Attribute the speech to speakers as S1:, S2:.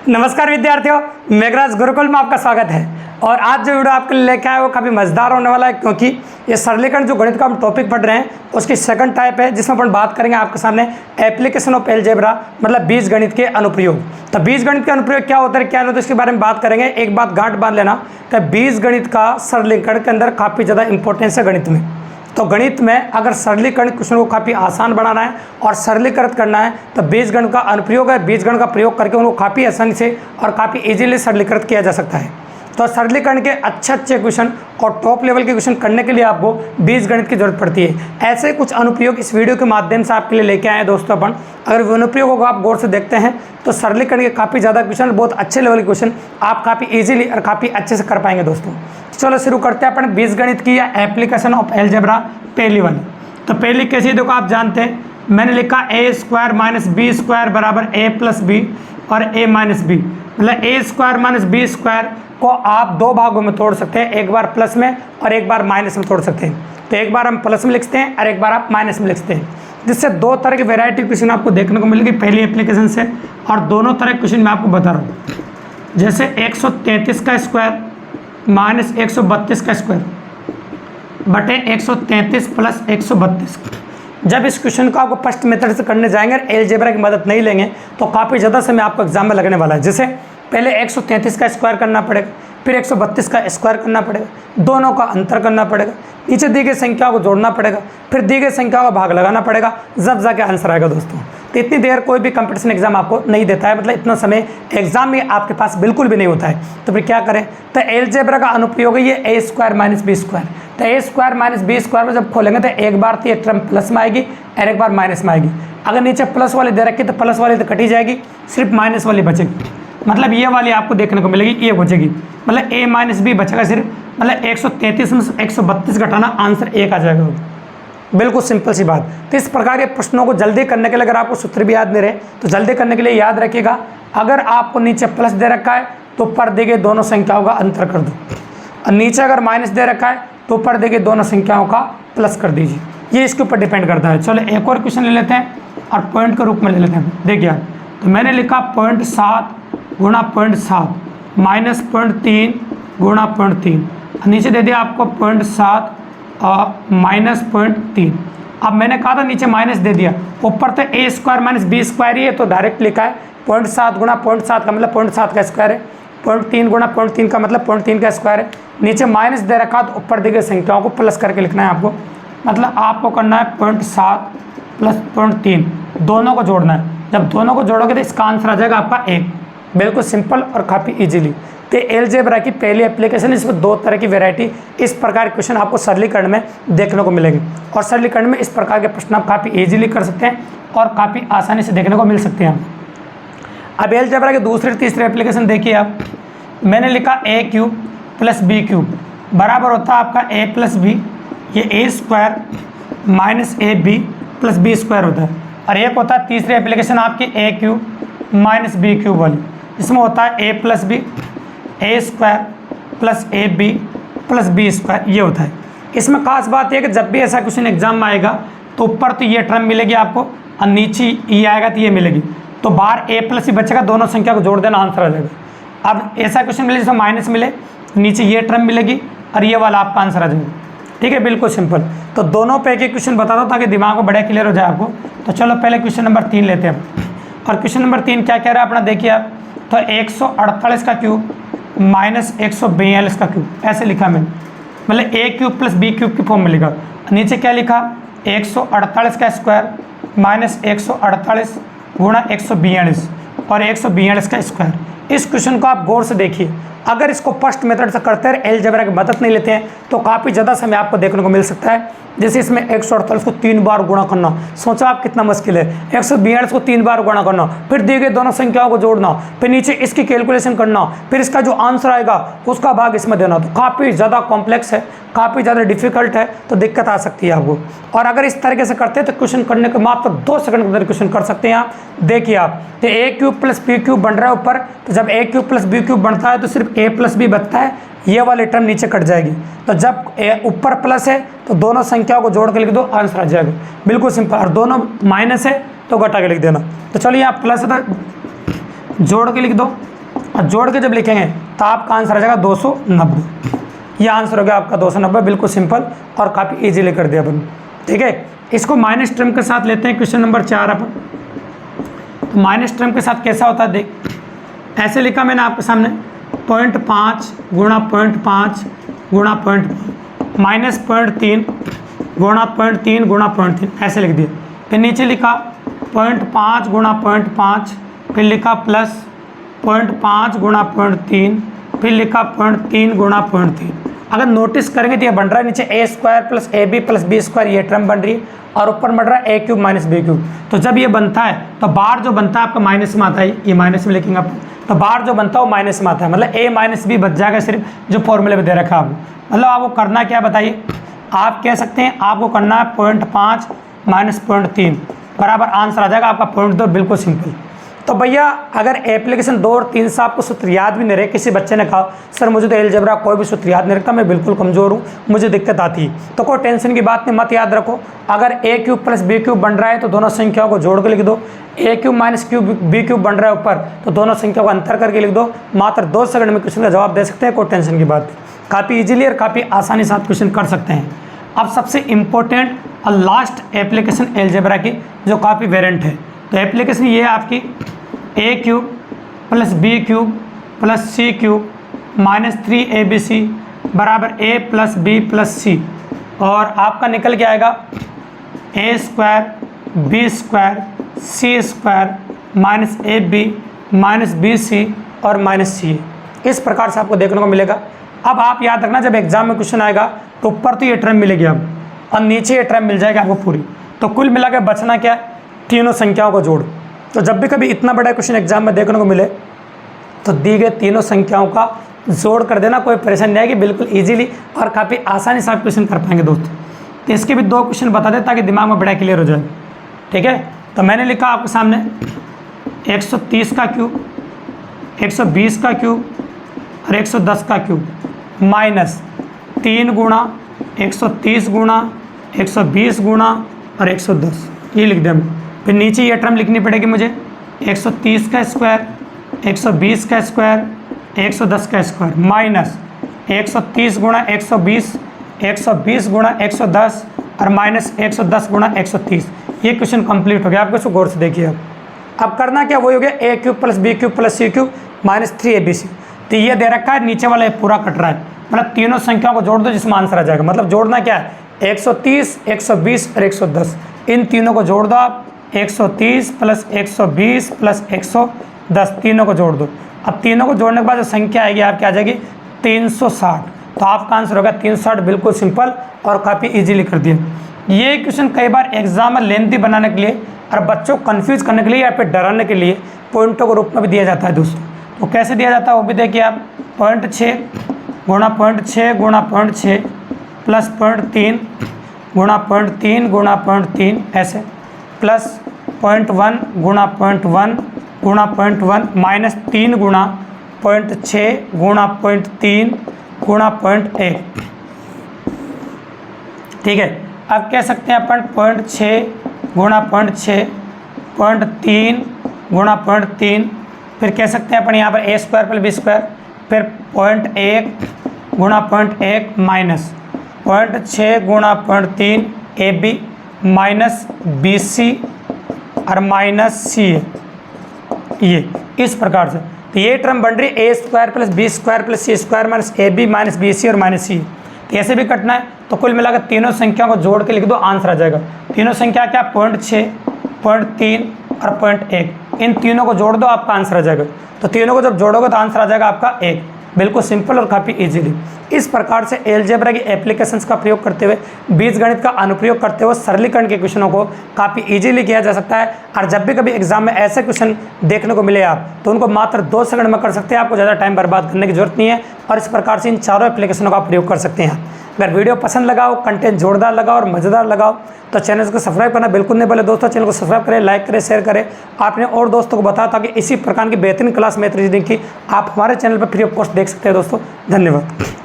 S1: नमस्कार विद्यार्थियों, मेघराज गुरुकुल में आपका स्वागत है। और आज जो वीडियो आपके लिए लेके आया वो काफ़ी मज़ेदार होने वाला है, क्योंकि ये सरलीकरण जो गणित का हम टॉपिक पढ़ रहे हैं उसकी सेकंड टाइप है, जिसमें अपन बात करेंगे आपके सामने एप्लीकेशन ऑफ अलजेब्रा, मतलब बीजगणित के अनुप्रयोग। तो बीजगणित के अनुप्रयोग क्या होता है क्या नहीं होता, इसके बारे में बात करेंगे। एक बात गांठ बांध लेना कि बीजगणित का सरलीकरण के अंदर काफ़ी ज़्यादा इंपॉर्टेंस है गणित में। तो गणित में अगर सरलीकरण क्वेश्चन को काफ़ी आसान बनाना है और सरलीकृत करना है तो बीजगणित का अनुप्रयोग है। बीजगणित का प्रयोग करके उनको काफ़ी आसानी से और काफ़ी इजीली सरलीकृत किया जा सकता है। तो सरलीकरण के अच्छे क्वेश्चन और टॉप लेवल के क्वेश्चन करने के लिए आपको बीजगणित की जरूरत पड़ती है। ऐसे कुछ अनुप्रयोग इस वीडियो के माध्यम से आपके लिए लेके आए हैं दोस्तों। अपन अगर अनुप्रयोगों को आप गौर से देखते हैं तो सरलीकरण के काफ़ी ज़्यादा क्वेश्चन, बहुत अच्छे लेवल के क्वेश्चन आप काफ़ी ईजिली और काफ़ी अच्छे से कर पाएंगे दोस्तों। चलो शुरू करते हैं अपन बीजगणित की या एप्लीकेशन ऑफ अलजेब्रा पहली वाली। तो पहली कैसी, देखो आप जानते हैं मैंने लिखा a square minus B square बराबर a प्लस बी और a माइनस बी, मतलब a square minus B square को आप दो भागों में तोड़ सकते हैं, एक बार प्लस में और एक बार माइनस में तोड़ सकते हैं। तो एक बार हम प्लस में लिखते हैं और एक बार आप माइनस में लिखते हैं, जिससे दो तरह की वेराइटी क्वेश्चन आपको देखने को मिलेगी पहली एप्लीकेशन से। और दोनों तरह के क्वेश्चन मैं आपको बता रहा हूँ, जैसे 133 का स्क्वायर माइनस 132 का स्क्वायर बटे 133 प्लस 132। जब इस क्वेश्चन को आपको फर्स्ट मेथड से करने जाएंगे और अलजेब्रा की मदद नहीं लेंगे तो काफ़ी ज़्यादा समय आपको एग्जाम में लगने वाला है। जैसे पहले 133 का स्क्वायर करना पड़ेगा, फिर 132 का स्क्वायर करना पड़ेगा, दोनों का अंतर करना पड़ेगा, नीचे दी गई संख्या को जोड़ना पड़ेगा, फिर दी गई संख्या का भाग लगाना पड़ेगा, जब जाके आंसर आएगा दोस्तों। तो इतनी देर कोई भी कंपटीशन एग्जाम आपको नहीं देता है, मतलब इतना समय एग्जाम में आपके पास बिल्कुल भी नहीं होता है। तो फिर क्या करें, तो अलजेब्रा का अनुप्रयोग है ये a square minus B square. तो a square minus B square में जब खोलेंगे तो एक बार तो ये टर्म प्लस में आएगी और एक बार माइनस में आएगी। अगर नीचे प्लस वाली दे रखी तो प्लस वाली तो कटी जाएगी, सिर्फ माइनस वाली बचेगी, मतलब ये वाली आपको देखने को मिलेगी, ये बचेगी, मतलब a माइनस बी बचेगा सिर्फ, मतलब 133 में 132 घटाना आंसर 1 आ जाएगा। बिल्कुल सिंपल सी बात। तो इस प्रकार के प्रश्नों को जल्दी करने के लिए अगर आपको सूत्र भी याद नहीं रहे तो जल्दी करने के लिए याद रखिएगा, अगर आपको नीचे प्लस दे रखा है तो ऊपर दी गई दोनों संख्याओं का अंतर कर दो, और नीचे अगर माइनस दे रखा है तो ऊपर दी गई दोनों संख्याओं का प्लस कर दीजिए। ये इसके ऊपर डिपेंड करता है। चलो एक और क्वेश्चन ले लेते हैं और पॉइंट के रूप में ले लेते हैं। देखिए तो मैंने लिखा 0.7 गुणा 0.7 माइनस 0.3 गुणा 0.3, नीचे दे दिया आपको 0.7 और माइनस 0.3। अब मैंने कहा था नीचे माइनस दे दिया, ऊपर तो a square minus B square ही है तो डायरेक्ट लिखा है 0.7 गुणा 0.7 का मतलब 0.7 का स्क्वायर है, 0.3 गुणा 0.3 का मतलब 0.3 का स्क्वायर है। नीचे माइनस दे रखा तो ऊपर दी गई संख्याओं को प्लस करके लिखना है आपको, मतलब आपको करना है 0.7 प्लस 0.3, दोनों को जोड़ना है। जब दोनों को जोड़ोगे तो इसका आंसर आ जाएगा आपका 1। बिल्कुल सिंपल और काफ़ी इजीली। तो अलजेब्रा की पहली एप्लीकेशन, इसमें दो तरह की वैरायटी इस प्रकार के क्वेश्चन आपको सरलीकरण में देखने को मिलेंगे, और सरलीकरण में इस प्रकार के प्रश्न आप काफ़ी इजीली कर सकते हैं और काफ़ी आसानी से देखने को मिल सकते हैं। अब अलजेब्रा के दूसरे तीसरे एप्लीकेशन देखिए आप, मैंने लिखा a cube plus B cube बराबर होता है आपका a प्लस बी, ये a square minus A B plus B square होता है। और एक होता है तीसरी एप्लीकेशन आपकी a cube minus B cube वाली, इसमें होता है a plus B A square plus A B plus B square, ये होता है। इसमें खास बात यह है कि जब भी ऐसा क्वेश्चन एग्जाम में आएगा तो ऊपर तो ये टर्म मिलेगी आपको और नीचे ये आएगा तो ये मिलेगी, तो बाहर a प्लस ही बचेगा, दोनों संख्या को जोड़ देना आंसर आ जाएगा। अब ऐसा क्वेश्चन मिले जिसमें माइनस मिले, नीचे ये टर्म मिलेगी और ये वाला आपका आंसर आ जाएगा। ठीक है, बिल्कुल सिंपल। तो दोनों पे एक क्वेश्चन बता दो ताकि दिमाग में बड़ा क्लियर हो जाए आपको। तो चलो पहले क्वेश्चन नंबर 3 लेते हैं। और क्वेश्चन नंबर 3 क्या कह रहा है अपना, देखिए आप, तो 148 का क्यूब माइनस 142 का क्यूब, ऐसे लिखा मैंने, मतलब a cube plus B cube की फॉर्म में लिखा। नीचे क्या लिखा, 148 का स्क्वायर माइनस 148 गुणा 142 और 142 का स्क्वायर। इस क्वेश्चन को आप गौर से देखिए, अगर इसको फर्स्ट मेथड से करते हैं, अलजेब्रा की मदद नहीं लेते हैं तो काफ़ी ज़्यादा समय आपको देखने को मिल सकता है। जैसे इसमें 148 को 3 बार गुणा करना, सोचा आप कितना मुश्किल है। 142 को 3 बार गुणा करना, फिर दी गई दोनों संख्याओं को जोड़ना, फिर नीचे इसकी कैलकुलेशन करना, फिर इसका जो आंसर आएगा उसका भाग इसमें देना, तो काफ़ी ज़्यादा कॉम्प्लेक्स है, काफ़ी ज़्यादा डिफिकल्ट है, तो दिक्कत आ सकती है आपको। और अगर इस तरीके से करते हैं तो क्वेश्चन करने के मात्र 2 सेकंड के अंदर क्वेश्चन कर सकते हैं आप। देखिए आप, तो a cube plus B cube बन रहा है ऊपर, तो जब a cube plus B cube बनता है तो सिर्फ a प्लस बी बचता है, ये वाली टर्म नीचे कट जाएगी। तो जब ऊपर प्लस है तो दोनों संख्याओं को जोड़ के लिख दो, आंसर आ जाएगा। बिल्कुल सिंपल। और दोनों माइनस है तो घटा के लिख देना। तो चलिए यहाँ प्लस है तो जोड़ के लिख दो, और जोड़ के जब लिखेंगे तो आपका आंसर आ जाएगा 290। ये आंसर हो गया आपका 290, बिल्कुल सिंपल और काफ़ी इजीली कर दिया अपन। ठीक है, इसको माइनस टर्म के साथ लेते हैं क्वेश्चन नंबर 4 अपन। तो माइनस टर्म के साथ कैसा होता है देख, ऐसे लिखा मैंने आपके सामने 0.5 गुणा 0.5 गुणा 0.5 माइनस 0.3 गुणा 0.3 गुणा 0.3 ऐसे लिख दिया। फिर नीचे लिखा 0.5 गुणा 0.5, फिर लिखा प्लस 0.5 गुणा 0.3, फिर लिखा 0.3 गुणा 0.3। अगर नोटिस करेंगे तो ये बन रहा है नीचे A square plus A B plus B square, ये टर्म बन रही है, और ऊपर बन रहा है A cube minus B cube. तो जब ये बनता है तो बाहर जो बनता है आपका माइनस में आता है, ये माइनस में लिखेंगे आप, तो बाहर जो बनता है वो माइनस में आता है, मतलब ए माइनस बी बच जाएगा सिर्फ, जो फॉर्मूले में दे रखा है आपको। मतलब आपको करना क्या बताइए, आप कह सकते हैं आपको करना है 0.5 माइनस 0.3 बराबर आंसर आ जाएगा आपका 0.2, बिल्कुल सिंपल। तो भैया अगर एप्लीकेशन 2 और 3 से आपको सूत्र याद भी नहीं रहे, किसी बच्चे ने कहा सर मुझे तो अलजेब्रा कोई भी सूत्र याद नहीं रखता, मैं बिल्कुल कमज़ोर हूँ, मुझे दिक्कत आती है, तो कोई टेंशन की बात नहीं, मत याद रखो। अगर ए क्यूब प्लस बी क्यूब बन रहा है तो दोनों संख्याओं को जोड़ के लिख दो, A cube minus cube B cube बन रहा है ऊपर, तो दोनों संख्याओं को अंतर करके लिख दो। मात्र 2 सेकंड में क्वेश्चन का जवाब दे सकते हैं, कोई टेंशन की बात नहीं, काफ़ी ईजिली और काफ़ी आसानी से आप क्वेश्चन कर सकते हैं। अब सबसे इम्पोर्टेंट और लास्ट एप्लीकेशन अलजेब्रा की जो काफ़ी वेरिएंट है, तो एप्लीकेशन ये है आपकी A cube plus B cube plus C cube minus 3abc बराबर A plus B plus C, और आपका निकल के आएगा A square B square C square minus A B minus B C और माइनस सी। इस प्रकार से आपको देखने को मिलेगा। अब आप याद रखना जब एग्जाम में क्वेश्चन आएगा तो ऊपर तो ये टर्म मिलेगी अब, और नीचे ये टर्म मिल जाएगी आपको पूरी, तो कुल मिला के बचना क्या है, तीनों संख्याओं को जोड़। तो जब भी कभी इतना बड़ा क्वेश्चन एग्जाम में देखने को मिले तो दी गए तीनों संख्याओं का जोड़ कर देना, कोई परेशानी नहीं आएगी, बिल्कुल इजीली और काफ़ी आसानी से आप क्वेश्चन कर पाएंगे दोस्तों। तो इसके भी 2 क्वेश्चन बता दें ताकि दिमाग में बड़ा क्लियर हो जाए। ठीक है, तो मैंने लिखा आपके सामने 130 का क्यूब, 120 का क्यूब और 110 का क्यूब माइनस 3 गुणा 130 गुणा 120 गुणा और 110, ये लिख दें। फिर नीचे ये टर्म लिखनी पड़ेगी मुझे 130 का स्क्वायर 120 का स्क्वायर 110 का स्क्वायर माइनस 130 गुणा 120 120 गुणा 110 और माइनस 110 गुणा 130। ये क्वेश्चन कंप्लीट हो गया, आपको इसको गौर से देखिए। अब करना क्या, वही हो गया A cube plus B cube plus C cube minus 3abc। तो ये दे रखा है, नीचे वाला ये पूरा कट रहा है, मतलब तीनों संख्याओं को जोड़ दो जिसमें आंसर आ जाएगा। मतलब जोड़ना क्या है, 130 120 और 110, इन तीनों को जोड़ दो आप, 130 प्लस 120 प्लस 110, तीनों को जोड़ दो। अब तीनों को जोड़ने के बाद जो संख्या आएगी आपकी आ जाएगी 360, तो आपका आंसर होगा 360, बिल्कुल सिंपल और काफ़ी इजीली कर दिया। ये क्वेश्चन कई बार एग्जाम में लेंथी बनाने के लिए और बच्चों को कन्फ्यूज करने के लिए या फिर डराने के लिए पॉइंटों के रूप में भी दिया जाता है दोस्तों। तो कैसे दिया जाता है वो भी देखिए आप, 0.6 गुणा 0.6 गुणा 0.6 प्लस 0.3 गुणा 0.3 गुणा 0.3 ऐसे, प्लस 0.1 गुणा 0.1 गुणा 0.1 माइनस 3 गुणा 0.6 गुणा 0.3 गुणा 0.1। ठीक है, अब कह सकते हैं अपन 0.6 गुणा 0.6 0.3 गुणा 0.3, फिर कह सकते हैं अपन यहाँ पर A square plus B square, फिर 0.1 गुणा 0.1 माइनस 0.6 गुणा 0.3 A B minus B C और माइनस सी, ये इस प्रकार से। तो ये टर्म बन रही है A square plus B square plus C square minus A B minus B C और माइनस सी। तो ऐसे भी कटना है, तो कुल मिलाकर तीनों संख्या को जोड़ के लिख दो, आंसर आ जाएगा। तीनों संख्या क्या, 0.6 0.3 और 0.1, इन तीनों को जोड़ दो, आपका आंसर आ जाएगा। तो तीनों को जब जोड़ोगे तो आंसर आ जाएगा आपका 1, बिल्कुल सिंपल और काफ़ी इजीली। इस प्रकार से अलजेब्रा की एप्लीकेशंस का प्रयोग करते हुए, बीजगणित का अनुप्रयोग करते हुए सरलीकरण के क्वेश्चनों को काफ़ी इजीली किया जा सकता है। और जब भी कभी एग्जाम में ऐसे क्वेश्चन देखने को मिले आप, तो उनको मात्र 2 सेकंड में कर सकते हैं, आपको ज़्यादा टाइम बर्बाद करने की जरूरत नहीं है। और इस प्रकार से इन चारों एप्लीकेशनों का प्रयोग कर सकते हैं। अगर वीडियो पसंद लगा हो, कंटेंट जोरदार लगा और मज़ेदार लगा हो, तो चैनल को सब्सक्राइब करना बिल्कुल नहीं भूलें दोस्तों। चैनल को सब्सक्राइब करें, लाइक करें, शेयर करें, आपने और दोस्तों को बताया ताकि इसी प्रकार की बेहतरीन क्लास मैथ रीजनिंग की आप हमारे चैनल पर फ्री ऑफ कॉस्ट देख सकते हैं दोस्तों। धन्यवाद।